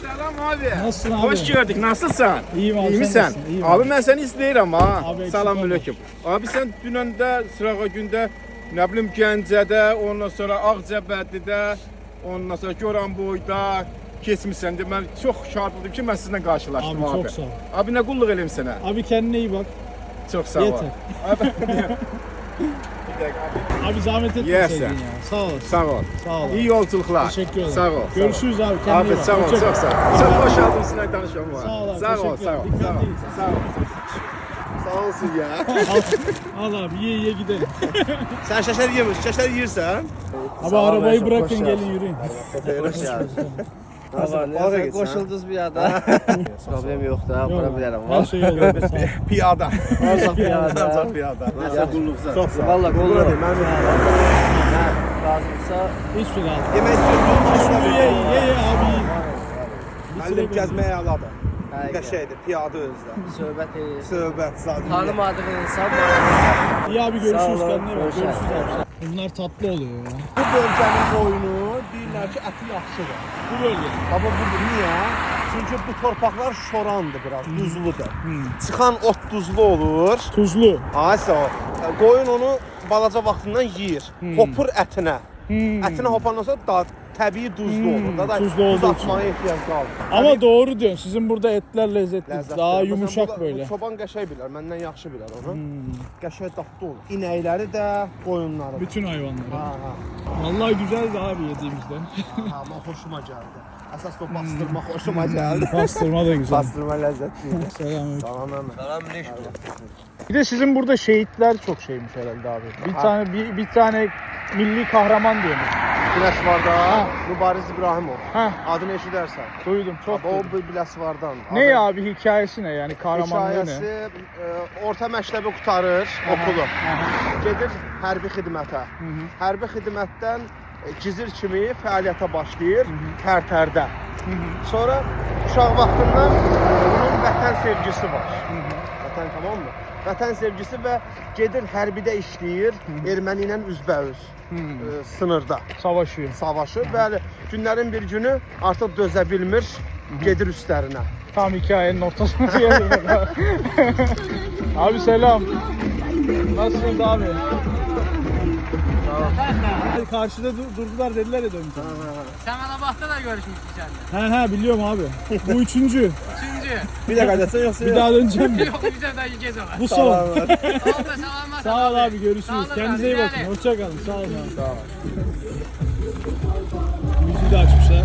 Selam abi. Nasılsın abi? Hoş gördük. Nasılsın? İyiyim abi, İyi sen misin? nasılsın? İyiyim Abi abi. ben seni izləyirəm ha. Abi, eksik Salam olma. aleyküm. Abi sen dünəndə Sırağa gündə nə bilim Gəncədə, ondan sonra Ağcabədidə, ondan sonra Goranboyda keçmisən de mən çox şadlıdım ki mən sizinlə qarşılaşdım Abi, abi. çok sağ ol. Abi nə qulluq eləyim sənə? Abi kendine iyi bak. Çox sağ ol. Yeter. Abi. Bir dakika abi. Abi zahmet etme Yes, sevgin sir. ya. Sağ ol. Sağ ol. Sağ ol. İyi yolculuklar. Teşekkür ederim. Sağ ol. Görüşürüz abi. Kendine Abi iyi bak. sağ ol, Hoşça çok kal. sağ ol. Çok hoş geldin sizinle tanışmam var. Sağ ol abi, Sağ ol, teşekkür sağ ol. ederim. Sağ ol. Dikkatli. Sağ ol. Sağ olsun ya. Al abi ye gidelim. Sen şeker yemiyorsun, şeker yersen. Abi arabayı bırakın gelin yürüyün. Oraya Koşuldunuz bir ada. Problem yok da, Yok, problem her var. şey yolunda. Sağ ol. Piyada. Azak bir ada. Ancaq piyada. Ya Qulluqsa. Çok sağ ol. Valla Qulluq kollu. deyil, mən Lazımsa Hiç su lazım. Yemek istiyorsun. Ye abi. Müəllim gəzməyə əladır. Həqiqət. Qəşəydir, piyadə özdə. söhbət edir. Söhbət, zaten. Tanımadığın insan var. İyi abi Sağ görüşürüz olun, kendine bak. görüşürüz. Görüşürüz abi. Bunlar tatlı oluyor ya. Bu bölgənin qoyunu deyirlər ki, əti yaxşıdır. Bu bölge. Amma bu niyə? Çünki bu torpaqlar şorandır biraz, duzludur. Çıxan ot duzlu olur. Tuzlu. Aysa o. Qoyun onu balaca vaxtından yeyir. Hopur ətinə. Ətinə hopandan sonra da təbii duzlu olur. Da Tuzlu olduğu duz için. atmaya ehtiyac qalmır. Ama doğru diyorsun. Sizin burada etler lezzetli. Ləzzətli. Daha Məsələn, yumuşak bu- böyle. Bu çoban qəşəng bilər, məndən yaxşı bilər onu. Qəşəng dadlı olur. İnəkləri də, qoyunları da. Bütün hayvanlar. Ha, ha. Vallahi güzeldi abi yediğimizde. Amma xoşuma gəldi. Əsas da bastırma xoşuma gəldi. Pastırma da güzel. Bastırma ləzzətliydi. Selamünaleyküm. Salam Məmməd. Selamünaleyküm. Bir de sizin burada şehitler çok şeymiş herhalde abi. Bir tane milli kahraman diyormuş. Güləş var da, Mübariz İbrahimov. Ha, Adını eşidərsən. duydum çok. O Duydum. bu Biləsvardan. Ne ya abi hikayesi ne yani kahramanlığı Hekayəsi ne? orta məktəbi qurtarır, okulu. Aha. Gedir hərbi xidmətə. Hərbi xidmətdən gizir kimi fəaliyyətə başlayır Tərtərdə. Sonra uşaq vaxtından onun vətən sevgisi var. Vətən tamam mı? Vətən sevgisi və gedir hərbidə işləyir, erməni ilə üzbəüz sınırda Savaşıyor. savaşır. Bəli, günlərin bir günü artıq dözə bilmir, gedir üstlərinə. Tam hikayenin ortasına geldim. Abi selam. Nasılsınız abi? Karşıda durdular dediler ya dönünce. Sen Alabah'ta da görüşmüştük seninle. He biliyorum abi. Bu üçüncü. Üçüncü. Bir də qədəsən yoxsa Bir daha döneceğim mi? Yok bize de yiyeceğiz ama. Bu son. Sağ ol da sağ Sağ ol abi Sağ görüşürüz. olun Kendinize iyi abi, bakın. yani. Hoşça kalın. Sağ olun abi. Müziği de açmışlar.